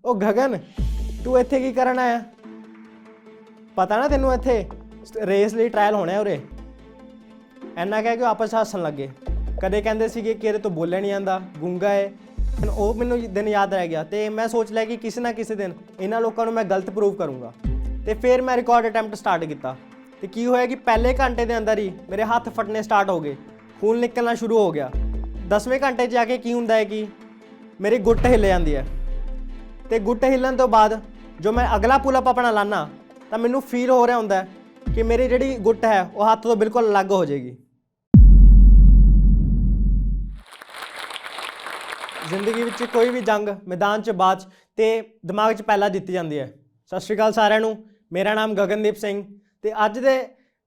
ਉਹ ਗਗਨ ਤੂੰ ਇੱਥੇ ਕੀ ਕਰਨ ਆਇਆ? ਪਤਾ ਨਾ ਤੈਨੂੰ ਇੱਥੇ ਰੇਸ ਲਈ ਟ੍ਰਾਇਲ ਹੋਣਾ ਉਰੇ। ਇੰਨਾ ਕਹਿ ਕੇ ਆਪਸ 'ਚ ਹੱਸਣ ਲੱਗੇ। ਕਦੇ ਕਹਿੰਦੇ ਸੀਗੇ ਕਿ ਇਹਦੇ ਤੋਂ ਬੋਲਿਆ ਨਹੀਂ ਜਾਂਦਾ, ਗੂੰਗਾ ਹੈ। ਉਹ ਮੈਨੂੰ ਦਿਨ ਯਾਦ ਰਹਿ ਗਿਆ ਅਤੇ ਮੈਂ ਸੋਚ ਲਿਆ ਕਿ ਕਿਸੇ ਨਾ ਕਿਸੇ ਦਿਨ ਇਹਨਾਂ ਲੋਕਾਂ ਨੂੰ ਮੈਂ ਗਲਤ ਪ੍ਰੂਵ ਕਰੂੰਗਾ। ਅਤੇ ਫਿਰ ਮੈਂ ਰਿਕਾਰਡ ਅਟੈਂਪਟ ਸਟਾਰਟ ਕੀਤਾ ਅਤੇ ਕੀ ਹੋਇਆ ਕਿ ਪਹਿਲੇ ਘੰਟੇ ਦੇ ਅੰਦਰ ਹੀ ਮੇਰੇ ਹੱਥ ਫਟਣੇ ਸਟਾਰਟ ਹੋ ਗਏ, ਖੂਨ ਨਿਕਲਣਾ ਸ਼ੁਰੂ ਹੋ ਗਿਆ। 10ਵੇਂ ਘੰਟੇ 'ਚ ਜਾ ਕੇ ਕੀ ਹੁੰਦਾ ਹੈ ਕਿ ਮੇਰੀ ਗੁੱਟ ਹਿੱਲ ਜਾਂਦੀ ਹੈ ਅਤੇ ਗੁੱਟ ਹਿੱਲਣ ਤੋਂ ਬਾਅਦ ਜੋ ਮੈਂ ਅਗਲਾ ਪੁੱਲ ਅਪ ਆਪਣਾ ਲਾਨਾ ਤਾਂ ਮੈਨੂੰ ਫੀਲ ਹੋ ਰਿਹਾ ਹੁੰਦਾ ਕਿ ਮੇਰੀ ਜਿਹੜੀ ਗੁੱਟ ਹੈ ਉਹ ਹੱਥ ਤੋਂ ਬਿਲਕੁਲ ਅਲੱਗ ਹੋ ਜਾਏਗੀ। ਜ਼ਿੰਦਗੀ ਵਿੱਚ ਕੋਈ ਵੀ ਜੰਗ ਮੈਦਾਨ 'ਚ ਬਾਅਦ 'ਚ ਅਤੇ ਦਿਮਾਗ 'ਚ ਪਹਿਲਾਂ ਜਿੱਤੀ ਜਾਂਦੀ ਹੈ। ਸਤਿ ਸ਼੍ਰੀ ਅਕਾਲ ਸਾਰਿਆਂ ਨੂੰ, ਮੇਰਾ ਨਾਮ ਗਗਨਦੀਪ ਸਿੰਘ ਅਤੇ ਅੱਜ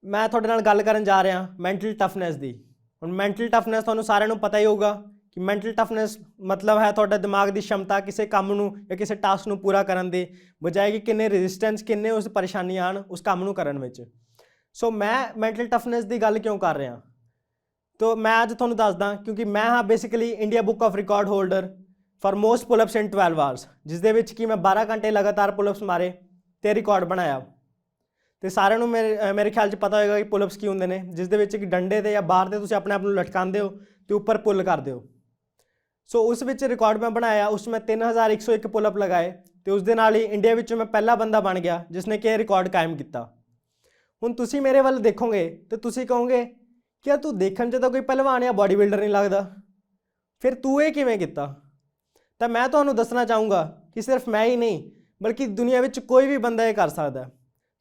ਮੈਂ ਤੁਹਾਡੇ ਨਾਲ ਗੱਲ ਕਰਨ ਜਾ ਰਿਹਾ ਮੈਂਟਲ ਟਫਨੈਸ ਦੀ। ਹੁਣ ਮੈਂਟਲ ਟਫਨੈਸ ਤੁਹਾਨੂੰ ਸਾਰਿਆਂ ਨੂੰ ਪਤਾ ਹੀ ਹੋਊਗਾ ਕਿ ਮੈਂਟਲ ਟਫਨੈਸ ਮਤਲਬ ਹੈ ਤੁਹਾਡਾ ਦਿਮਾਗ ਦੀ ਸ਼ਮਤਾ ਕਿਸੇ ਕੰਮ ਨੂੰ ਜਾਂ ਕਿਸੇ ਟਾਸਕ ਨੂੰ ਪੂਰਾ ਕਰਨ ਦੇ ਬਜਾਏ ਕਿ ਕਿੰਨੇ ਰੈਜ਼ਿਸਟੈਂਸ, ਕਿੰਨੇ ਉਸ ਪਰੇਸ਼ਾਨੀਆਂ ਆਉਣ ਉਸ ਕੰਮ ਨੂੰ ਕਰਨ ਵਿੱਚ। ਸੋ ਮੈਂ ਮੈਂਟਲ ਟਫਨੈਸ ਦੀ ਗੱਲ ਕਿਉਂ ਕਰ ਰਿਹਾ ਤੋ ਮੈਂ ਅੱਜ ਤੁਹਾਨੂੰ ਦੱਸਦਾ ਕਿਉਂਕਿ ਮੈਂ ਹਾਂ basically India book of record holder for most pullups in 12 hours, ਜਿਸ ਦੇ ਵਿੱਚ ਕਿ ਮੈਂ 12 ਘੰਟੇ ਲਗਾਤਾਰ ਪੁਲਅਪਸ ਮਾਰੇ ਅਤੇ ਰਿਕਾਰਡ ਬਣਾਇਆ। ਅਤੇ ਸਾਰਿਆਂ ਨੂੰ ਮੇਰੇ ਖਿਆਲ 'ਚ ਪਤਾ ਹੋਏਗਾ ਕਿ ਪੁਲਅਪਸ ਕੀ ਹੁੰਦੇ ਨੇ, ਜਿਸ ਦੇ ਵਿੱਚ ਕਿ ਡੰਡੇ 'ਤੇ ਜਾਂ ਬਾਹਰ 'ਤੇ ਤੁਸੀਂ ਆਪਣੇ ਆਪ ਨੂੰ ਲਟਕਾਉਂਦੇ ਹੋ ਅਤੇ ਉੱਪਰ ਪੁੱਲ ਕਰਦੇ ਹੋ। ਸੋ ਉਸ ਵਿੱਚ ਰਿਕਾਰਡ ਮੈਂ ਬਣਾਇਆ, ਉਸ 'ਚ ਮੈਂ 3101 ਪੁੱਲਅਪ ਲਗਾਏ ਅਤੇ ਉਸ ਦੇ ਨਾਲ ਹੀ ਇੰਡੀਆ ਵਿੱਚੋਂ ਮੈਂ ਪਹਿਲਾ ਬੰਦਾ ਬਣ ਗਿਆ ਜਿਸ ਨੇ ਕਿ ਇਹ ਰਿਕਾਰਡ ਕਾਇਮ ਕੀਤਾ। ਹੁਣ ਤੁਸੀਂ ਮੇਰੇ ਵੱਲ ਦੇਖੋਗੇ ਅਤੇ ਤੁਸੀਂ ਕਹੋਗੇ ਕਿ ਯਾਰ ਤੂੰ ਦੇਖਣ 'ਚ ਤਾਂ ਕੋਈ ਪਹਿਲਵਾਨ ਜਾਂ ਬਾਡੀ ਬਿਲਡਰ ਨਹੀਂ ਲੱਗਦਾ, ਫਿਰ ਤੂੰ ਇਹ ਕਿਵੇਂ ਕੀਤਾ? ਤਾਂ ਮੈਂ ਤੁਹਾਨੂੰ ਦੱਸਣਾ ਚਾਹੂੰਗਾ ਕਿ ਸਿਰਫ ਮੈਂ ਹੀ ਨਹੀਂ ਬਲਕਿ ਦੁਨੀਆ ਵਿੱਚ ਕੋਈ ਵੀ ਬੰਦਾ ਇਹ ਕਰ ਸਕਦਾ।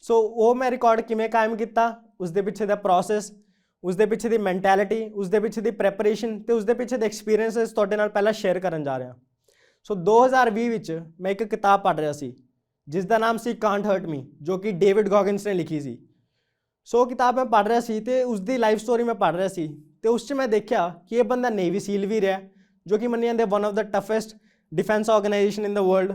ਸੋ ਉਹ ਮੈਂ ਰਿਕਾਰਡ ਕਿਵੇਂ ਕਾਇਮ ਕੀਤਾ, ਉਸ ਦੇ ਪਿੱਛੇ ਦਾ ਪ੍ਰੋਸੈਸ, ਉਸ ਦੇ ਪਿੱਛੇ ਦੀ ਮੈਂਟੈਲਿਟੀ, ਉਸ ਦੇ ਪਿੱਛੇ ਦੀ ਪ੍ਰੈਪਰੇਸ਼ਨ ਅਤੇ ਉਸ ਦੇ ਪਿੱਛੇ ਦੇ ਐਕਸਪੀਰੀਅੰਸਿਸ ਤੁਹਾਡੇ ਨਾਲ ਪਹਿਲਾਂ ਸ਼ੇਅਰ ਕਰਨ ਜਾ ਰਿਹਾ। ਸੋ 2020 ਵਿੱਚ ਮੈਂ ਇੱਕ ਕਿਤਾਬ ਪੜ੍ਹ ਰਿਹਾ ਸੀ ਜਿਸ ਦਾ ਨਾਮ ਸੀ ਕਾਂਟ ਹਰਟ ਮੀ, ਜੋ ਕਿ ਡੇਵਿਡ ਗੌਗਿਨਸ ਨੇ ਲਿਖੀ ਸੀ। ਸੋ ਉਹ ਕਿਤਾਬ ਮੈਂ ਪੜ੍ਹ ਰਿਹਾ ਸੀ ਅਤੇ ਉਸ ਦੀ ਲਾਈਫ ਸਟੋਰੀ ਮੈਂ ਪੜ੍ਹ ਰਿਹਾ ਸੀ ਅਤੇ ਉਸ 'ਚ ਮੈਂ ਦੇਖਿਆ ਕਿ ਇਹ ਬੰਦਾ ਨੇਵੀ ਸੀਲ ਵੀ ਰਿਹਾ, ਜੋ ਕਿ ਮੰਨੇ ਜਾਂਦੇ one of the toughest defence organisation in the world.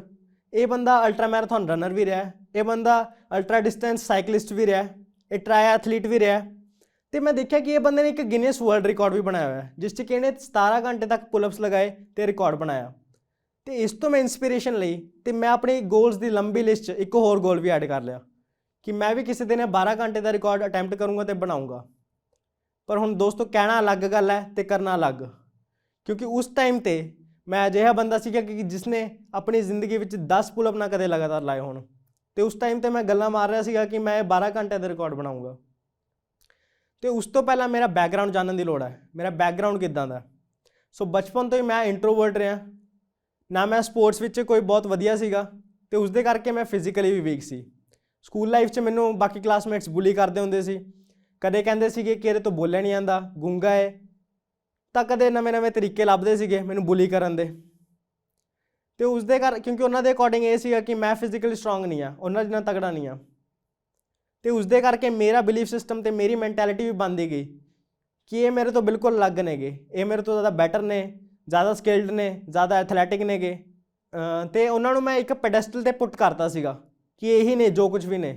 ਇਹ ਬੰਦਾ ਅਲਟਰਾ ਮੈਰਾਥਨ ਰਨਰ ਵੀ ਰਿਹਾ, ਇਹ ਬੰਦਾ ਅਲਟਰਾ ਡਿਸਟੈਂਸ ਸਾਈਕਲਿਸਟ ਵੀ ਰਿਹਾ, ਇਹ ਟਰਾਈ ਐਥਲੀਟ ਵੀ ਰਿਹਾ। ਅਤੇ ਮੈਂ ਦੇਖਿਆ ਕਿ ਇਹ ਬੰਦੇ ਨੇ ਇੱਕ ਗਿਨੀਅਸ ਵਰਲਡ ਰਿਕਾਰਡ ਵੀ ਬਣਾਇਆ ਹੋਇਆ ਜਿਸ 'ਚ ਕਿ ਇਹਨੇ 17 ਘੰਟੇ ਤੱਕ ਪੁਲਅਪਸ ਲਗਾਏ ਅਤੇ ਰਿਕਾਰਡ ਬਣਾਇਆ। ਅਤੇ ਇਸ ਤੋਂ ਮੈਂ ਇੰਸਪੀਰੇਸ਼ਨ ਲਈ ਅਤੇ ਮੈਂ ਆਪਣੀ ਗੋਲਸ ਦੀ ਲੰਬੀ ਲਿਸਟ 'ਚ ਇੱਕ ਹੋਰ ਗੋਲ ਵੀ ਐਡ ਕਰ ਲਿਆ ਕਿ ਮੈਂ ਵੀ ਕਿਸੇ ਦਿਨ 12 ਘੰਟੇ ਦਾ ਰਿਕਾਰਡ ਅਟੈਂਪਟ ਕਰੂੰਗਾ ਅਤੇ ਬਣਾਊਂਗਾ। ਪਰ ਹੁਣ ਦੋਸਤੋ ਕਹਿਣਾ ਅਲੱਗ ਗੱਲ ਹੈ ਅਤੇ ਕਰਨਾ ਅਲੱਗ, ਕਿਉਂਕਿ ਉਸ ਟਾਈਮ 'ਤੇ ਮੈਂ ਅਜਿਹਾ ਬੰਦਾ ਸੀਗਾ ਕਿ ਜਿਸ ਨੇ ਆਪਣੀ ਜ਼ਿੰਦਗੀ ਵਿੱਚ 10 ਪੁਲਅਪ ਨਾ ਕਦੇ ਲਗਾਤਾਰ ਲਾਏ ਹੋਣ ਅਤੇ ਉਸ ਟਾਈਮ 'ਤੇ ਮੈਂ ਗੱਲਾਂ ਮਾਰ ਰਿਹਾ ਸੀਗਾ ਕਿ ਮੈਂ 12 ਘੰਟੇ ਦਾ ਰਿਕਾਰਡ ਬਣਾਊਂਗਾ। ਅਤੇ ਉਸ ਤੋਂ ਪਹਿਲਾਂ ਮੇਰਾ ਬੈਕਗਰਾਊਂਡ ਜਾਣਨ ਦੀ ਲੋੜ ਹੈ, ਮੇਰਾ ਬੈਕਗਰਾਊਂਡ ਕਿੱਦਾਂ ਦਾ। ਸੋ ਬਚਪਨ ਤੋਂ ਹੀ ਮੈਂ ਇੰਟਰੋਵਰਟ ਰਿਹਾ, ਨਾ ਮੈਂ ਸਪੋਰਟਸ ਵਿੱਚ ਕੋਈ ਬਹੁਤ ਵਧੀਆ ਸੀਗਾ ਅਤੇ ਉਸ ਦੇ ਕਰਕੇ ਮੈਂ ਫਿਜ਼ੀਕਲੀ ਵੀ ਵੀਕ ਸੀ। ਸਕੂਲ ਲਾਈਫ 'ਚ ਮੈਨੂੰ ਬਾਕੀ ਕਲਾਸਮੇਟਸ ਬੁਲੀ ਕਰਦੇ ਹੁੰਦੇ ਸੀ, ਕਦੇ ਕਹਿੰਦੇ ਸੀਗੇ ਕਿ ਇਹਦੇ ਤੋਂ ਬੋਲਿਆ ਨਹੀਂ ਜਾਂਦਾ, ਗੂੰਗਾ ਹੈ, ਤਾਂ ਕਦੇ ਨਵੇਂ ਤਰੀਕੇ ਲੱਭਦੇ ਸੀਗੇ ਮੈਨੂੰ ਬੁਲੀ ਕਰਨ ਦੇ। ਅਤੇ ਉਸ ਦੇ ਕਿਉਂਕਿ ਉਹਨਾਂ ਦੇ ਅਕੋਰਡਿੰਗ ਇਹ ਸੀਗਾ ਕਿ ਮੈਂ ਫਿਜ਼ੀਕਲੀ ਸਟਰੋਂਗ ਨਹੀਂ ਹਾਂ, ਉਹਨਾਂ ਜਿੰਨਾ ਤਗੜਾ ਨਹੀਂ ਹਾਂ, ਅਤੇ ਉਸ ਦੇ ਕਰਕੇ ਮੇਰਾ ਬਿਲੀਫ ਸਿਸਟਮ ਅਤੇ ਮੇਰੀ ਮੈਂਟੈਲਿਟੀ ਵੀ ਬਣਦੀ ਗਈ ਕਿ ਇਹ ਮੇਰੇ ਤੋਂ ਬਿਲਕੁਲ ਅਲੱਗ ਨੇਗੇ, ਇਹ ਮੇਰੇ ਤੋਂ ਜ਼ਿਆਦਾ ਬੈਟਰ ਨੇ, ਜ਼ਿਆਦਾ ਸਕਿਲਡ ਨੇ, ਜ਼ਿਆਦਾ ਐਥਲੈਟਿਕ ਨੇਗੇ। ਅਤੇ ਉਹਨਾਂ ਨੂੰ ਮੈਂ ਇੱਕ ਪੈਡੈਸਟਲ 'ਤੇ ਪੁੱਟ ਕਰਤਾ ਸੀਗਾ ਕਿ ਇਹੀ ਨੇ ਜੋ ਕੁਝ ਵੀ ਨੇ,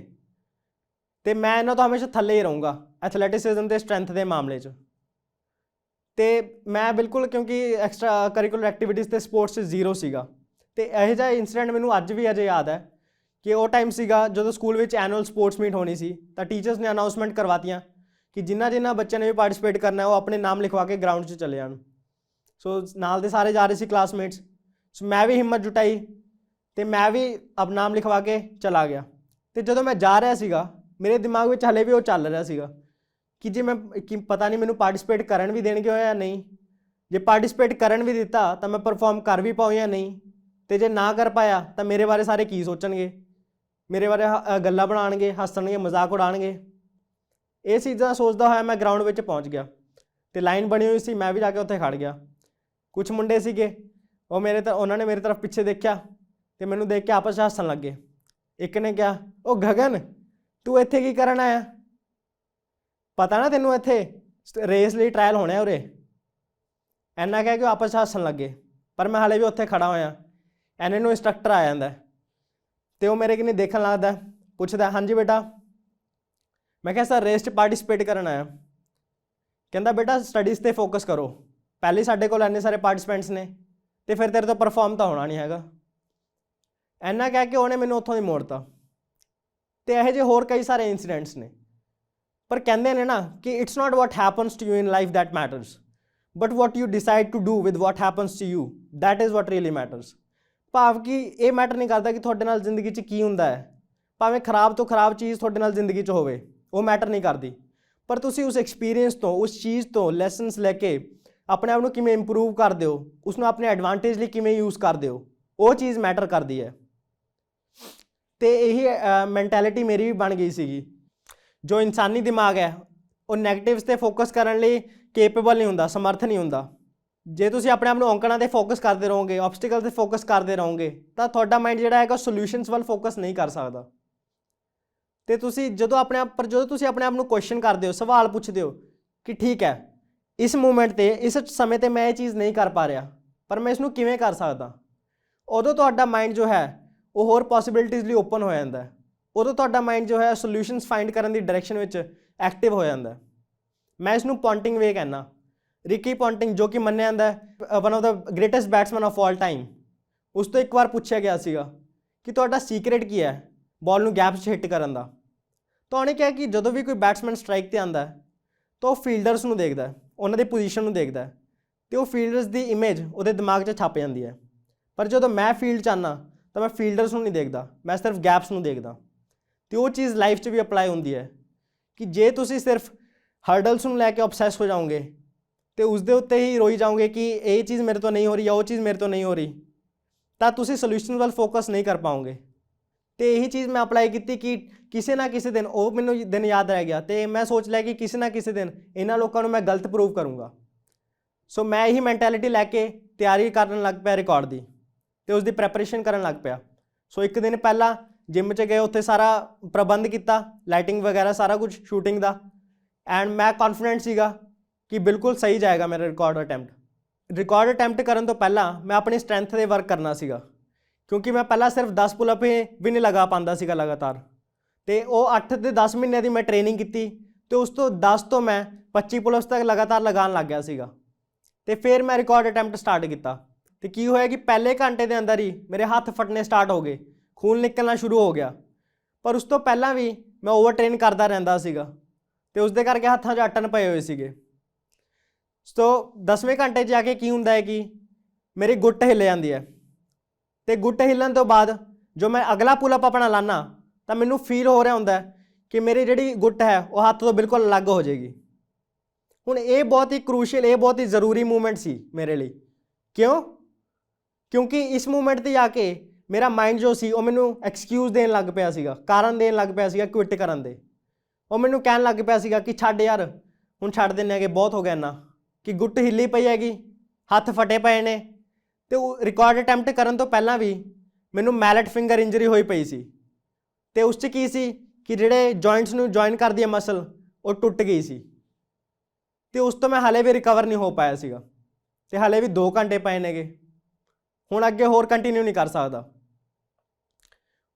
ਅਤੇ ਮੈਂ ਇਹਨਾਂ ਤੋਂ ਹਮੇਸ਼ਾ ਥੱਲੇ ਹੀ ਰਹੂੰਗਾ ਐਥਲੈਟਿਸਿਜ਼ਮ ਅਤੇ ਸਟਰੈਂਥ ਦੇ ਮਾਮਲੇ 'ਚ। ਅਤੇ ਮੈਂ ਬਿਲਕੁਲ ਕਿਉਂਕਿ ਐਕਸਟਰਾ ਕਰਿਕੂਲਰ ਐਕਟੀਵਿਟੀਜ਼ ਅਤੇ ਸਪੋਰਟਸ 'ਚ ਜ਼ੀਰੋ ਸੀਗਾ। ਅਤੇ ਇਹੋ ਜਿਹਾ ਇੰਸੀਡੈਂਟ ਮੈਨੂੰ ਅੱਜ ਵੀ ਅਜੇ ਯਾਦ ਹੈ ਕਿ ਉਹ ਟਾਈਮ ਸੀਗਾ ਜਦੋਂ ਸਕੂਲ ਵਿੱਚ ਐਨੂਅਲ ਸਪੋਰਟਸ ਮੀਟ ਹੋਣੀ ਸੀ ਤਾਂ ਟੀਚਰਸ ਨੇ ਅਨਾਊਂਸਮੈਂਟ ਕਰਵਾਤੀਆਂ ਕਿ ਜਿਨ੍ਹਾਂ ਬੱਚਿਆਂ ਨੇ ਵੀ ਪਾਰਟੀਸਪੇਟ ਕਰਨਾ ਉਹ ਆਪਣੇ ਨਾਮ ਲਿਖਵਾ ਕੇ ਗਰਾਊਂਡ 'ਚ ਚਲੇ ਜਾਣ। ਸੋ ਨਾਲ ਦੇ ਸਾਰੇ ਜਾ ਰਹੇ ਸੀ ਕਲਾਸਮੇਟਸ, ਸੋ ਮੈਂ ਵੀ ਹਿੰਮਤ ਜੁਟਾਈ ਅਤੇ ਮੈਂ ਵੀ ਆਪਣਾ ਨਾਮ ਲਿਖਵਾ ਕੇ ਚਲਾ ਗਿਆ। ਅਤੇ ਜਦੋਂ ਮੈਂ ਜਾ ਰਿਹਾ ਸੀਗਾ ਮੇਰੇ ਦਿਮਾਗ ਵਿੱਚ ਹਾਲੇ ਵੀ ਉਹ ਚੱਲ ਰਿਹਾ ਸੀਗਾ ਕਿ ਜੇ ਮੈਂ ਪਤਾ ਨਹੀਂ ਮੈਨੂੰ ਪਾਰਟੀਸਪੇਟ ਕਰਨ ਵੀ ਦੇਣਗੇ ਜਾਂ ਨਹੀਂ, ਜੇ ਪਾਰਟੀਸਪੇਟ ਕਰਨ ਵੀ ਦਿੱਤਾ ਤਾਂ ਮੈਂ ਪਰਫੋਰਮ ਕਰ ਵੀ ਪਾਉਂ ਜਾਂ ਨਹੀਂ, ਅਤੇ ਜੇ ਨਾ ਕਰ ਪਾਇਆ ਤਾਂ ਮੇਰੇ ਬਾਰੇ ਸਾਰੇ ਕੀ ਸੋਚਣਗੇ, ਮੇਰੇ ਬਾਰੇ ਗੱਲਾਂ ਬਣਾਉਣਗੇ, ਹੱਸਣਗੇ, ਮਜ਼ਾਕ ਉਡਾਉਣਗੇ। ਇਹ ਚੀਜ਼ਾਂ ਸੋਚਦਾ ਹੋਇਆ ਮੈਂ ਗਰਾਊਂਡ ਵਿੱਚ ਪਹੁੰਚ ਗਿਆ ਅਤੇ ਲਾਈਨ ਬਣੀ ਹੋਈ ਸੀ, ਮੈਂ ਵੀ ਜਾ ਕੇ ਉੱਥੇ ਖੜ੍ਹ ਗਿਆ। ਕੁਛ ਮੁੰਡੇ ਸੀਗੇ ਉਹਨਾਂ ਨੇ ਮੇਰੀ ਤਰਫ ਪਿੱਛੇ ਦੇਖਿਆ ਅਤੇ ਮੈਨੂੰ ਦੇਖ ਕੇ ਆਪਸ 'ਚ ਹੱਸਣ ਲੱਗੇ। ਇੱਕ ਨੇ ਕਿਹਾ, ਉਹ ਗਗਨ ਤੂੰ ਇੱਥੇ ਕੀ ਕਰਨ ਆਇਆ? ਪਤਾ ਨਾ ਤੈਨੂੰ ਇੱਥੇ ਰੇਸ ਲਈ ਟ੍ਰਾਇਲ ਹੋਣਾ ਉਰੇ। ਇੰਨਾ ਕਹਿ ਕੇ ਆਪਸ 'ਚ ਹੱਸਣ ਲੱਗੇ, ਪਰ ਮੈਂ ਹਾਲੇ ਵੀ ਉੱਥੇ ਖੜ੍ਹਾ ਹੋਇਆ। ਇੰਨੇ ਨੂੰ ਇੰਸਟਰਕਟਰ ਆ ਜਾਂਦਾ ਅਤੇ ਉਹ ਮੇਰੇ ਕਿੰਨੀ ਦੇਖਣ ਲੱਗਦਾ, ਪੁੱਛਦਾ, ਹਾਂਜੀ ਬੇਟਾ। ਮੈਂ ਕਿਹਾ ਸਰ ਰੇਸ 'ਚ ਪਾਰਟੀਸਪੇਟ ਕਰਨ ਆਇਆ। ਕਹਿੰਦਾ ਬੇਟਾ ਸਟੱਡੀਜ਼ 'ਤੇ ਫੋਕਸ ਕਰੋ, ਪਹਿਲੇ ਸਾਡੇ ਕੋਲ ਇੰਨੇ ਸਾਰੇ ਪਾਰਟੀਸਪੈਂਟਸ ਨੇ ਅਤੇ ਫਿਰ ਤੇਰੇ ਤੋਂ ਪਰਫੋਰਮ ਤਾਂ ਹੋਣਾ ਨਹੀਂ ਹੈਗਾ। ਇੰਨਾ ਕਹਿ ਕੇ ਉਹਨੇ ਮੈਨੂੰ ਉੱਥੋਂ ਦੀ ਮੋੜਤਾ। ਤੇ ਇਹੋ ਜਿਹੇ ਹੋਰ ਕਈ ਸਾਰੇ ਇੰਸੀਡੈਂਟਸ ਨੇ। ਪਰ ਕਹਿੰਦੇ ਨੇ ਨਾ ਕਿ it's not what happens to you in life that matters, but what you decide to do with what happens to you, that is what really matters. ਭਾਵ ਕਿ ਇਹ ਮੈਟਰ ਨਹੀਂ ਕਰਦਾ ਕਿ ਤੁਹਾਡੇ ਨਾਲ ਜ਼ਿੰਦਗੀ 'ਚ ਕੀ ਹੁੰਦਾ ਹੈ, ਭਾਵੇਂ ਖਰਾਬ ਤੋਂ ਖਰਾਬ ਚੀਜ਼ ਤੁਹਾਡੇ ਨਾਲ ਜ਼ਿੰਦਗੀ 'ਚ ਹੋਵੇ, ਉਹ ਮੈਟਰ ਨਹੀਂ ਕਰਦੀ, ਪਰ ਤੁਸੀਂ ਉਸ ਐਕਸਪੀਰੀਅੰਸ ਤੋਂ, ਉਸ ਚੀਜ਼ ਤੋਂ ਲੈਸਨਸ ਲੈ ਕੇ ਆਪਣੇ ਆਪ ਨੂੰ ਕਿਵੇਂ ਇੰਪਰੂਵ ਕਰਦੇ ਹੋ, ਉਸਨੂੰ ਆਪਣੇ ਐਡਵਾਂਟੇਜ ਲਈ ਕਿਵੇਂ ਯੂਜ਼ ਕਰਦੇ ਹੋ, ਉਹ ਚੀਜ਼ ਮੈਟਰ ਕਰਦੀ ਹੈ। ਤੇ ਇਹੀ ਮੈਂਟੈਲਿਟੀ ਮੇਰੀ ਵੀ ਬਣ ਗਈ ਸੀਗੀ। ਜੋ ਇਨਸਾਨੀ ਦਿਮਾਗ ਹੈ ਉਹ ਨੈਗੇਟਿਵਸ 'ਤੇ ਫੋਕਸ ਕਰਨ ਲਈ ਕੇਪੇਬਲ ਨਹੀਂ ਹੁੰਦਾ, ਸਮਰਥ ਨਹੀਂ ਹੁੰਦਾ। ਜੇ ਤੁਸੀਂ ਆਪਣੇ ਆਪ ਨੂੰ ਔਂਕੜਾਂ 'ਤੇ ਫੋਕਸ ਕਰਦੇ ਰਹੋਗੇ, ਆਬਸਟੀਕਲ 'ਤੇ ਫੋਕਸ ਕਰਦੇ ਰਹੋਗੇ, ਤਾਂ ਤੁਹਾਡਾ ਮਾਈਂਡ ਜਿਹੜਾ ਹੈਗਾ ਸੋਲਿਊਸ਼ਨਸ ਵੱਲ ਫੋਕਸ ਨਹੀਂ ਕਰ ਸਕਦਾ। ਤੇ ਤੁਸੀਂ ਜਦੋਂ ਤੁਸੀਂ ਆਪਣੇ ਆਪ ਨੂੰ ਕੁਐਸਚਨ ਕਰਦੇ ਹੋ, ਸਵਾਲ ਪੁੱਛਦੇ ਹੋ ਕਿ ਠੀਕ ਹੈ, ਇਸ ਮੂਮੈਂਟ 'ਤੇ, ਇਸ ਸਮੇਂ 'ਤੇ ਮੈਂ ਇਹ ਚੀਜ਼ ਨਹੀਂ ਕਰ ਪਾ ਰਿਹਾ, ਪਰ ਮੈਂ ਇਸ ਨੂੰ ਕਿਵੇਂ ਕਰ ਸਕਦਾ, ਉਦੋਂ ਤੁਹਾਡਾ ਮਾਈਂਡ ਜੋ ਹੈ ਉਹ ਹੋਰ ਪੋਸੀਬਿਲਿਟੀਜ਼ ਲਈ ਓਪਨ ਹੋ ਜਾਂਦਾ ਹੈ। ਉਦੋਂ ਤੁਹਾਡਾ ਮਾਈਂਡ ਜੋ ਹੈ ਸੋਲਿਊਸ਼ਨਸ ਫਾਈਂਡ ਕਰਨ ਦੀ ਡਾਇਰੈਕਸ਼ਨ ਵਿੱਚ ਐਕਟਿਵ ਹੋ ਜਾਂਦਾ। ਮੈਂ ਇਸ ਨੂੰ ਪੌਂਟਿੰਗ ਵੇ ਕਹਿੰਦਾ। ਰਿਕੀ ਪੌਂਟਿੰਗ, ਜੋ ਕਿ ਮੰਨਿਆ ਜਾਂਦਾ one of the greatest batsman of all time, ਉਸ ਤੋਂ ਇੱਕ ਵਾਰ ਪੁੱਛਿਆ ਗਿਆ ਸੀਗਾ ਕਿ ਤੁਹਾਡਾ ਸੀਕ੍ਰੇਟ ਕੀ ਹੈ ਬੋਲ ਨੂੰ ਗੈਪ 'ਚ ਹਿੱਟ ਕਰਨ ਦਾ। ਤਾਂ ਉਹਨੇ ਕਿਹਾ ਕਿ ਜਦੋਂ ਵੀ ਕੋਈ ਬੈਟਸਮੈਨ ਸਟਰਾਈਕ 'ਤੇ ਆਉਂਦਾ ਤਾਂ ਉਹ ਫੀਲਡਰਸ ਨੂੰ ਦੇਖਦਾ, ਉਹਨਾਂ ਦੀ ਪੋਜੀਸ਼ਨ ਨੂੰ ਦੇਖਦਾ, ਅਤੇ ਉਹ ਫੀਲਡਰਸ ਦੀ ਇਮੇਜ ਉਹਦੇ ਦਿਮਾਗ 'ਚ ਛਪ ਜਾਂਦੀ ਹੈ। ਪਰ ਜਦੋਂ ਮੈਂ ਫੀਲਡ 'ਚ ਆਉਂਦਾ ਤਾਂ ਮੈਂ ਫੀਲਡਰਸ ਨੂੰ ਨਹੀਂ ਦੇਖਦਾ, ਮੈਂ ਸਿਰਫ ਗੈਪਸ ਨੂੰ ਦੇਖਦਾ। ਅਤੇ ਉਹ ਚੀਜ਼ ਲਾਈਫ 'ਚ ਵੀ ਅਪਲਾਈ ਹੁੰਦੀ ਹੈ ਕਿ ਜੇ ਤੁਸੀਂ ਸਿਰਫ ਹਰਡਲਸ ਨੂੰ ਲੈ ਕੇ ਓਬਸੈਸ ਹੋ ਜਾਓਗੇ ਅਤੇ ਉਸਦੇ ਉੱਤੇ ਹੀ ਰੋਈ ਜਾਓਗੇ ਕਿ ਇਹ ਚੀਜ਼ ਮੇਰੇ ਤੋਂ ਨਹੀਂ ਹੋ ਰਹੀ ਜਾਂ ਉਹ ਚੀਜ਼ ਮੇਰੇ ਤੋਂ ਨਹੀਂ ਹੋ ਰਹੀ, ਤਾਂ ਤੁਸੀਂ ਸੋਲਿਊਸ਼ਨ ਵੱਲ ਫੋਕਸ ਨਹੀਂ ਕਰ ਪਾਓਗੇ। ਅਤੇ ਇਹੀ ਚੀਜ਼ ਮੈਂ ਅਪਲਾਈ ਕੀਤੀ ਕਿ ਕਿਸੇ ਨਾ ਕਿਸੇ ਦਿਨ, ਉਹ ਮੈਨੂੰ ਦਿਨ ਯਾਦ ਰਹਿ ਗਿਆ, ਅਤੇ ਮੈਂ ਸੋਚ ਲਿਆ ਕਿ ਕਿਸੇ ਨਾ ਕਿਸੇ ਦਿਨ ਇਹਨਾਂ ਲੋਕਾਂ ਨੂੰ ਮੈਂ ਗਲਤ ਪ੍ਰੂਵ ਕਰੂੰਗਾ। ਸੋ ਮੈਂ ਇਹੀ ਮੈਂਟੈਲਿਟੀ ਲੈ ਕੇ ਤਿਆਰੀ ਕਰਨ ਲੱਗ ਪਿਆ ਰਿਕਾਰਡ ਦੀ, ਅਤੇ ਉਸਦੀ ਪ੍ਰੈਪਰੇਸ਼ਨ ਕਰਨ ਲੱਗ ਪਿਆ। ਸੋ ਇੱਕ ਦਿਨ ਪਹਿਲਾਂ ਜਿਮ 'ਚ ਗਏ, ਉੱਥੇ ਸਾਰਾ ਪ੍ਰਬੰਧ ਕੀਤਾ, ਲਾਈਟਿੰਗ ਵਗੈਰਾ ਸਾਰਾ ਕੁਝ ਸ਼ੂਟਿੰਗ ਦਾ, ਐਂਡ ਮੈਂ ਕੌਨਫੀਡੈਂਟ ਸੀਗਾ ਕਿ ਬਿਲਕੁਲ ਸਹੀ ਜਾਏਗਾ ਮੇਰਾ ਰਿਕਾਰਡ ਅਟੈਂਪਟ ਕਰਨ ਤੋਂ ਪਹਿਲਾਂ ਮੈਂ ਆਪਣੀ ਸਟਰੈਂਥ 'ਤੇ ਵਰਕ ਕਰਨਾ ਸੀਗਾ, ਕਿਉਂਕਿ ਮੈਂ ਪਹਿਲਾਂ ਸਿਰਫ 10 ਪੁੱਲ ਅਪ ਵੀ ਨਹੀਂ ਲਗਾ ਪਾਉਂਦਾ ਸੀਗਾ ਲਗਾਤਾਰ। ਅਤੇ ਉਹ 8 ਤੇ 10 ਮਹੀਨਿਆਂ ਦੀ ਮੈਂ ਟ੍ਰੇਨਿੰਗ ਕੀਤੀ, ਅਤੇ ਉਸ ਤੋਂ 10 ਤੋਂ ਮੈਂ 25 ਪੁੱਲ ਅਪਸ ਤੱਕ ਲਗਾਤਾਰ ਲਗਾਉਣ ਲੱਗ ਗਿਆ ਸੀਗਾ। ਅਤੇ ਫਿਰ ਮੈਂ ਰਿਕਾਰਡ ਅਟੈਂਪਟ ਸਟਾਰਟ ਕੀਤਾ, ਅਤੇ ਕੀ ਹੋਇਆ ਕਿ ਪਹਿਲੇ ਘੰਟੇ ਦੇ ਅੰਦਰ ਹੀ ਮੇਰੇ ਹੱਥ ਫਟਣੇ ਸਟਾਰਟ ਹੋ ਗਏ, ਖੂਨ ਨਿਕਲਣਾ ਸ਼ੁਰੂ ਹੋ ਗਿਆ। ਪਰ ਉਸ ਤੋਂ ਪਹਿਲਾਂ ਵੀ ਮੈਂ ਓਵਰ ਟ੍ਰੇਨ ਕਰਦਾ ਰਹਿੰਦਾ ਸੀਗਾ, ਅਤੇ ਉਸਦੇ ਕਰਕੇ ਹੱਥਾਂ 'ਚ ਅਟਨ ਪਏ ਹੋਏ ਸੀਗੇ। ਸੋ 10ਵੇਂ ਘੰਟੇ 'ਚ ਜਾ ਕੇ ਕੀ ਹੁੰਦਾ ਹੈ ਕਿ ਮੇਰੀ ਗੁੱਟ ਹਿੱਲ ਜਾਂਦੀ ਹੈ, ਅਤੇ ਗੁੱਟ ਹਿੱਲਣ ਤੋਂ ਬਾਅਦ ਜੋ ਮੈਂ ਅਗਲਾ ਪੁੱਲ ਅਪ ਆਪਣਾ ਲਾਨਾ ਤਾਂ ਮੈਨੂੰ ਫੀਲ ਹੋ ਰਿਹਾ ਹੁੰਦਾ ਕਿ ਮੇਰੀ ਜਿਹੜੀ ਗੁੱਟ ਹੈ ਉਹ ਹੱਥ ਤੋਂ ਬਿਲਕੁਲ ਅਲੱਗ ਹੋ ਜਾਏਗੀ। ਹੁਣ ਇਹ ਬਹੁਤ ਹੀ ਕਰੂਸ਼ੀਅਲ, ਇਹ ਬਹੁਤ ਹੀ ਜ਼ਰੂਰੀ ਮੂਵਮੈਂਟ ਸੀ ਮੇਰੇ ਲਈ। ਕਿਉਂਕਿ ਇਸ ਮੂਵਮੈਂਟ 'ਤੇ ਜਾ ਕੇ ਮੇਰਾ ਮਾਈਂਡ ਜੋ ਸੀ ਉਹ ਮੈਨੂੰ ਐਕਸਕਿਊਜ਼ ਦੇਣ ਲੱਗ ਪਿਆ ਸੀਗਾ, ਕਾਰਨ ਦੇਣ ਲੱਗ ਪਿਆ ਸੀਗਾ ਕੁਇਟ ਕਰਨ ਦੇ। ਉਹ ਮੈਨੂੰ ਕਹਿਣ ਲੱਗ ਪਿਆ ਸੀਗਾ ਕਿ ਛੱਡ ਯਾਰ, ਹੁਣ ਛੱਡ ਦਿੰਦੇ ਹੈਗੇ, ਬਹੁਤ ਹੋ ਗਿਆ ਇੰਨਾ, ਕਿ ਗੁੱਟ ਹਿੱਲੀ ਪਈ ਹੈਗੀ, ਹੱਥ ਫਟੇ ਪਏ ਨੇ। ਅਤੇ ਉਹ ਰਿਕਾਰਡ ਅਟੈਂਪਟ ਕਰਨ ਤੋਂ ਪਹਿਲਾਂ ਵੀ ਮੈਨੂੰ ਮੈਲਟ ਫਿੰਗਰ ਇੰਜਰੀ ਹੋਈ ਪਈ ਸੀ, ਅਤੇ ਉਸ 'ਚ ਕੀ ਸੀ ਕਿ ਜਿਹੜੇ ਜੁਆਇੰਟਸ ਨੂੰ ਜੁਆਇਨ ਕਰਦੀ ਹੈ ਮਸਲ, ਉਹ ਟੁੱਟ ਗਈ ਸੀ, ਅਤੇ ਉਸ ਤੋਂ ਮੈਂ ਹਾਲੇ ਵੀ ਰਿਕਵਰ ਨਹੀਂ ਹੋ ਪਾਇਆ ਸੀਗਾ, ਅਤੇ ਹਾਲੇ ਵੀ 2 ਘੰਟੇ ਪਏ ਨੇਗੇ। ਹੁਣ ਅੱਗੇ ਹੋਰ ਕੰਟੀਨਿਊ ਨਹੀਂ ਕਰ ਸਕਦਾ।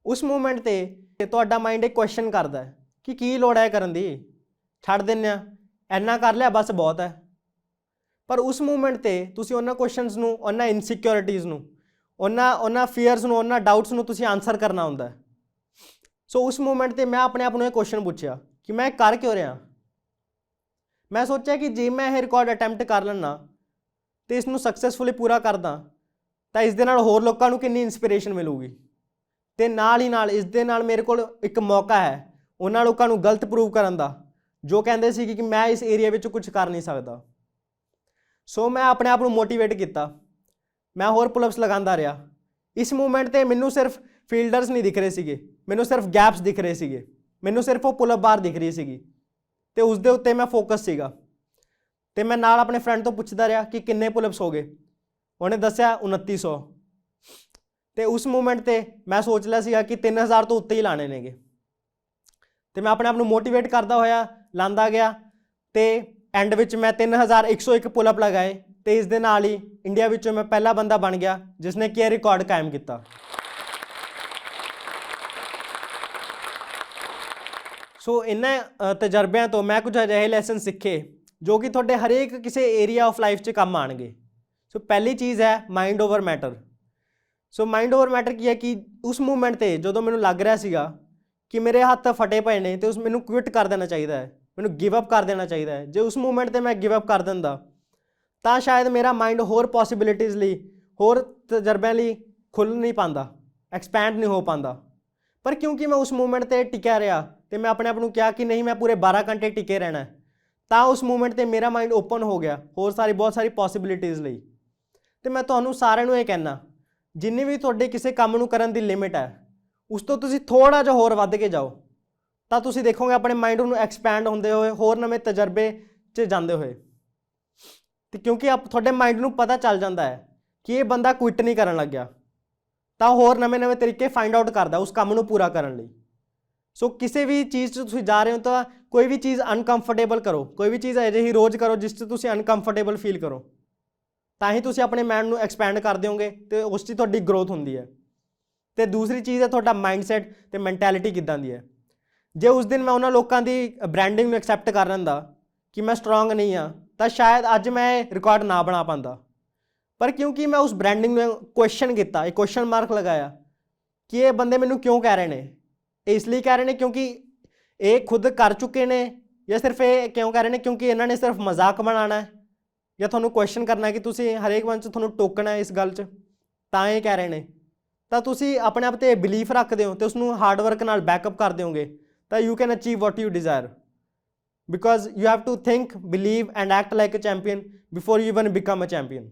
ਉਸ ਮੂਮੈਂਟ 'ਤੇ ਤੁਹਾਡਾ ਮਾਈਂਡ ਇੱਕ ਕੁਐਸਚਨ ਕਰਦਾ ਹੈ ਕਿ ਕੀ ਲੋੜ ਹੈ ਕਰਨ ਦੀ, ਛੱਡ ਦਿੰਦੇ ਹਾਂ, ਇੰਨਾ ਕਰ ਲਿਆ ਬਸ ਬਹੁਤ ਹੈ। ਪਰ ਉਸ ਮੂਮੈਂਟ 'ਤੇ ਤੁਸੀਂ ਉਹਨਾਂ ਕੁਐਸਚਨਸ ਨੂੰ, ਉਹਨਾਂ ਇਨਸਿਕਿਉਰਿਟੀਜ਼ ਨੂੰ, ਉਹਨਾਂ ਫੀਅਰਸ ਨੂੰ, ਉਹਨਾਂ ਡਾਊਟਸ ਨੂੰ ਤੁਸੀਂ ਆਨਸਰ ਕਰਨਾ ਹੁੰਦਾ। ਸੋ ਉਸ ਮੂਮੈਂਟ 'ਤੇ ਮੈਂ ਆਪਣੇ ਆਪ ਨੂੰ ਇਹ ਕੁਐਸਚਨ ਪੁੱਛਿਆ ਕਿ ਮੈਂ ਕਰ ਕਿਉਂ ਰਿਹਾ। ਮੈਂ ਸੋਚਿਆ ਕਿ ਜੇ ਮੈਂ ਇਹ ਰਿਕਾਰਡ ਅਟੈਂਪਟ ਕਰ ਲੈਣਾ ਅਤੇ ਇਸ ਨੂੰ ਸਕਸੈਸਫੁਲੀ ਪੂਰਾ ਕਰਦਾ ਤਾਂ ਇਸ ਦੇ ਨਾਲ ਹੋਰ ਲੋਕਾਂ ਨੂੰ ਕਿੰਨੀ ਇੰਸਪੀਰੇਸ਼ਨ ਮਿਲੂਗੀ, ਅਤੇ ਨਾਲ ਹੀ ਨਾਲ ਇਸ ਦੇ ਨਾਲ ਮੇਰੇ ਕੋਲ ਇੱਕ ਮੌਕਾ ਹੈ ਉਹਨਾਂ ਲੋਕਾਂ ਨੂੰ ਗਲਤ ਪ੍ਰੂਵ ਕਰਨ ਦਾ ਜੋ ਕਹਿੰਦੇ ਸੀ ਕਿ ਮੈਂ ਇਸ ਏਰੀਆ ਵਿੱਚ ਕੁਝ ਕਰ ਨਹੀਂ ਸਕਦਾ। ਸੋ ਮੈਂ ਆਪਣੇ ਆਪ ਨੂੰ ਮੋਟੀਵੇਟ ਕੀਤਾ, ਮੈਂ ਹੋਰ ਪੁਲਅਪਸ ਲਗਾਉਂਦਾ ਰਿਹਾ। ਇਸ ਮੂਵਮੈਂਟ 'ਤੇ ਮੈਨੂੰ ਸਿਰਫ ਫੀਲਡਰਸ ਨਹੀਂ ਦਿਖ ਰਹੇ ਸੀਗੇ, ਮੈਨੂੰ ਸਿਰਫ ਗੈਪਸ ਦਿਖ ਰਹੇ ਸੀਗੇ, ਮੈਨੂੰ ਸਿਰਫ ਉਹ ਪੁਲਅਪ ਬਾਰ ਦਿਖ ਰਹੀ ਸੀਗੀ, ਅਤੇ ਉਸ ਦੇ ਉੱਤੇ ਮੈਂ ਫੋਕਸ ਸੀਗਾ। ਅਤੇ ਮੈਂ ਨਾਲ ਆਪਣੇ ਫਰੈਂਡ ਤੋਂ ਪੁੱਛਦਾ ਰਿਹਾ ਕਿ ਕਿੰਨੇ ਪੁਲਅਪਸ ਹੋ ਗਏ, ਉਹਨੇ ਦੱਸਿਆ 2900। ਅਤੇ ਉਸ ਮੂਮੈਂਟ 'ਤੇ ਮੈਂ ਸੋਚ ਲਿਆ ਸੀਗਾ ਕਿ 3000 ਤੋਂ ਉੱਤੇ ਹੀ ਲਾਣੇ ਨੇਗੇ, ਅਤੇ ਮੈਂ ਆਪਣੇ ਆਪ ਨੂੰ ਮੋਟੀਵੇਟ ਕਰਦਾ ਹੋਇਆ ਲਾਉਂਦਾ ਗਿਆ, ਅਤੇ ਐਂਡ ਵਿੱਚ ਮੈਂ 3101 ਪੁਲਅਪ ਲਗਾਏ, ਅਤੇ ਇਸ ਦੇ ਨਾਲ ਹੀ ਇੰਡੀਆ ਵਿੱਚੋਂ ਮੈਂ ਪਹਿਲਾ ਬੰਦਾ ਬਣ ਗਿਆ ਜਿਸ ਨੇ ਕਿ ਇਹ ਰਿਕਾਰਡ ਕਾਇਮ ਕੀਤਾ। ਸੋ ਇਹਨਾਂ ਤਜਰਬਿਆਂ ਤੋਂ ਮੈਂ ਕੁਝ ਅਜਿਹੇ ਲੈਸਨ ਸਿੱਖੇ ਜੋ ਕਿ ਤੁਹਾਡੇ ਹਰੇਕ ਕਿਸੇ ਏਰੀਆ ਆਫ ਲਾਈਫ 'ਚ ਕੰਮ ਆਉਣਗੇ। ਸੋ ਪਹਿਲੀ ਚੀਜ਼ ਹੈ ਮਾਈਂਡ ਓਵਰ ਮੈਟਰ। ਸੋ ਮਾਈਂਡ ਓਵਰ ਮੈਟਰ ਕੀ ਹੈ ਕਿ ਉਸ ਮੂਵਮੈਂਟ ਤੇ ਜਦੋਂ ਮੈਨੂੰ ਲੱਗ ਰਿਹਾ ਸੀਗਾ ਕਿ ਮੇਰੇ ਹੱਥ ਫਟੇ ਪਏ ਨੇ ਤੇ ਉਸ ਮੈਨੂੰ ਕੁਇਟ ਕਰ ਦੇਣਾ ਚਾਹੀਦਾ ਹੈ, ਮੈਨੂੰ ਗਿਵ ਅਪ ਕਰ ਦੇਣਾ ਚਾਹੀਦਾ ਹੈ। ਜੇ ਉਸ ਮੂਵਮੈਂਟ ਤੇ ਮੈਂ ਗਿਵ ਅਪ ਕਰ ਦਿੰਦਾ ਤਾਂ ਸ਼ਾਇਦ ਮੇਰਾ ਮਾਈਂਡ ਹੋਰ ਪੋਸੀਬਿਲਿਟੀਜ਼ ਲਈ, ਹੋਰ ਤਜਰਬਿਆਂ ਲਈ ਖੁੱਲ੍ਹ ਨਹੀਂ ਪਾਉਂਦਾ, ਐਕਸਪੈਂਡ ਨਹੀਂ ਹੋ ਪਾਉਂਦਾ। ਪਰ ਕਿਉਂਕਿ ਮੈਂ ਉਸ ਮੂਵਮੈਂਟ ਤੇ ਟਿਕਿਆ ਰਿਹਾ ਤੇ ਮੈਂ ਆਪਣੇ ਆਪ ਨੂੰ ਕਿਹਾ ਕਿ ਨਹੀਂ, ਮੈਂ ਪੂਰੇ 12 ਘੰਟੇ ਟਿਕੇ ਰਹਿਣਾ, ਤਾਂ ਉਸ ਮੂਵਮੈਂਟ ਤੇ ਮੇਰਾ ਮਾਈਂਡ ਓਪਨ ਹੋ ਗਿਆ ਹੋਰ ਬਹੁਤ ਸਾਰੀ ਪੋਸੀਬਿਲਿਟੀਜ਼ ਲਈ। ਤੇ ਮੈਂ ਤੁਹਾਨੂੰ ਸਾਰਿਆਂ ਨੂੰ ਇਹ ਕਹਿਣਾ, ਜਿੰਨੀ ਵੀ ਤੁਹਾਡੇ ਕਿਸੇ ਕੰਮ ਨੂੰ ਕਰਨ ਦੀ ਲਿਮਿਟ ਹੈ, ਉਸ ਤੋਂ ਤੁਸੀਂ ਥੋੜ੍ਹਾ ਜਿਹਾ ਹੋਰ ਵੱਧ ਕੇ ਜਾਓ ਤਾਂ ਤੁਸੀਂ ਦੇਖੋਗੇ ਆਪਣੇ ਮਾਈਂਡ ਨੂੰ ਐਕਸਪੈਂਡ ਹੁੰਦੇ ਹੋਏ, ਹੋਰ ਨਵੇਂ ਤਜਰਬੇ 'ਚ ਜਾਂਦੇ ਹੋਏ। ਤੇ ਕਿਉਂਕਿ ਤੁਹਾਡੇ ਮਾਈਂਡ ਨੂੰ ਪਤਾ ਚੱਲ ਜਾਂਦਾ ਹੈ ਕਿ ਇਹ ਬੰਦਾ ਕੁਇਟ ਨਹੀਂ ਕਰਨ ਲੱਗਿਆ, ਤਾਂ ਹੋਰ ਨਵੇਂ ਤਰੀਕੇ ਫਾਈਂਡ ਆਊਟ ਕਰਦਾ ਉਸ ਕੰਮ ਨੂੰ ਪੂਰਾ ਕਰਨ ਲਈ। ਸੋ ਕਿਸੇ ਵੀ ਚੀਜ਼ 'ਚ ਤੁਸੀਂ ਜਾ ਰਹੇ ਹੋ ਤਾਂ ਕੋਈ ਵੀ ਚੀਜ਼ ਅਨਕੰਫਰਟੇਬਲ ਕਰੋ, ਕੋਈ ਵੀ ਚੀਜ਼ ਅਜਿਹੀ ਰੋਜ਼ ਕਰੋ ਜਿਸ 'ਚ ਤੁਸੀਂ ਅਨਕੰਫਰਟੇਬਲ ਫੀਲ ਕਰੋ, ਤਾਂ ਹੀ ਤੁਸੀਂ ਆਪਣੇ ਮਾਈਂਡ ਨੂੰ ਐਕਸਪੈਂਡ ਕਰ ਦਿਓਗੇ ਤੇ ਉਸ 'ਚ ਤੁਹਾਡੀ ਗਰੋਥ ਹੁੰਦੀ ਹੈ। ਤੇ ਦੂਸਰੀ ਚੀਜ਼ ਹੈ ਤੁਹਾਡਾ ਮਾਈਂਡਸੈਟ ਤੇ ਮੈਂਟੈਲਿਟੀ ਕਿੱਦਾਂ ਦੀ ਹੈ। ਜੇ ਉਸ ਦਿਨ ਮੈਂ ਉਹਨਾਂ ਲੋਕਾਂ ਦੀ ਬ੍ਰਾਂਡਿੰਗ ਨੂੰ ਐਕਸੈਪਟ ਕਰ ਲੈਂਦਾ ਕਿ ਮੈਂ ਸਟਰੋਂਗ ਨਹੀਂ ਹਾਂ, ਤਾਂ ਸ਼ਾਇਦ ਅੱਜ ਮੈਂ ਇਹ ਰਿਕਾਰਡ ਨਾ ਬਣਾ ਪਾਉਂਦਾ। ਪਰ ਕਿਉਂਕਿ ਮੈਂ ਉਸ ਬ੍ਰਾਂਡਿੰਗ ਨੂੰ ਕੁਐਸਚਨ ਕੀਤਾ, ਇਹ ਕੁਐਸਚਨ ਮਾਰਕ ਲਗਾਇਆ ਕਿ ਇਹ ਬੰਦੇ ਮੈਨੂੰ ਕਿਉਂ ਕਹਿ ਰਹੇ ਨੇ, ਇਹ ਇਸ ਲਈ ਕਹਿ ਰਹੇ ਨੇ ਕਿਉਂਕਿ ਇਹ ਖੁਦ ਕਰ ਚੁੱਕੇ ਨੇ, ਜਾਂ ਸਿਰਫ ਇਹ ਕਿਉਂ ਕਹਿ ਰਹੇ ਨੇ ਕਿਉਂਕਿ ਇਹਨਾਂ ਨੇ ਸਿਰਫ ਮਜ਼ਾਕ ਬਣਾਉਣਾ ਹੈ, ਜਾਂ ਤੁਹਾਨੂੰ ਕੁਐਸਚਨ ਕਰਨਾ ਕਿ ਤੁਸੀਂ ਹਰੇਕ ਵਾਰ 'ਚ ਤੁਹਾਨੂੰ ਟੋਕਣਾ ਇਸ ਗੱਲ 'ਚ, ਤਾਂ ਇਹ ਕਹਿ ਰਹੇ ਨੇ। ਤਾਂ ਤੁਸੀਂ ਆਪਣੇ ਆਪ 'ਤੇ ਬਿਲੀਫ ਰੱਖਦੇ ਹੋ ਤੇ ਉਸਨੂੰ ਹਾਰਡ ਵਰਕ ਨਾਲ ਬੈਕਅਪ ਕਰ ਦਿਓਗੇ ਤਾਂ you can achieve what you desire, because you have to think, believe and act like a champion before you even become a champion.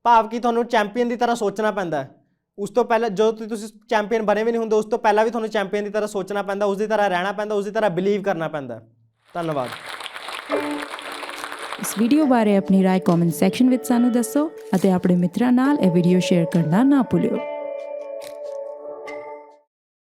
ਭਾਵ ਕਿ ਤੁਹਾਨੂੰ ਚੈਂਪੀਅਨ ਦੀ ਤਰ੍ਹਾਂ ਸੋਚਣਾ ਪੈਂਦਾ ਹੈ। ਉਸ ਤੋਂ ਪਹਿਲਾਂ ਜਦੋਂ ਤੁਸੀਂ ਚੈਂਪੀਅਨ ਬਣੇ ਵੀ ਨਹੀਂ ਹੁੰਦੇ, ਉਸ ਤੋਂ ਪਹਿਲਾਂ ਵੀ ਤੁਹਾਨੂੰ ਚੈਂਪੀਅਨ ਦੀ ਤਰ੍ਹਾਂ ਸੋਚਣਾ ਪੈਂਦਾ, ਉਸ ਦੀ ਤਰ੍ਹਾਂ ਰਹਿਣਾ ਪੈਂਦਾ, ਉਸ ਦੀ ਤਰ੍ਹਾਂ ਬਿਲੀਵ ਕਰਨਾ ਪੈਂਦਾ। ਧੰਨਵਾਦ। ਇਸ ਵੀਡੀਓ ਬਾਰੇ ਆਪਣੀ ਰਾਏ ਕਮੈਂਟ ਸੈਕਸ਼ਨ ਵਿੱਚ ਸਾਨੂੰ ਦੱਸੋ ਅਤੇ ਆਪਣੇ ਮਿੱਤਰਾਂ ਨਾਲ ਇਹ ਵੀਡੀਓ ਸ਼ੇਅਰ ਕਰਨਾ ਨਾ ਭੁੱਲਿਓ।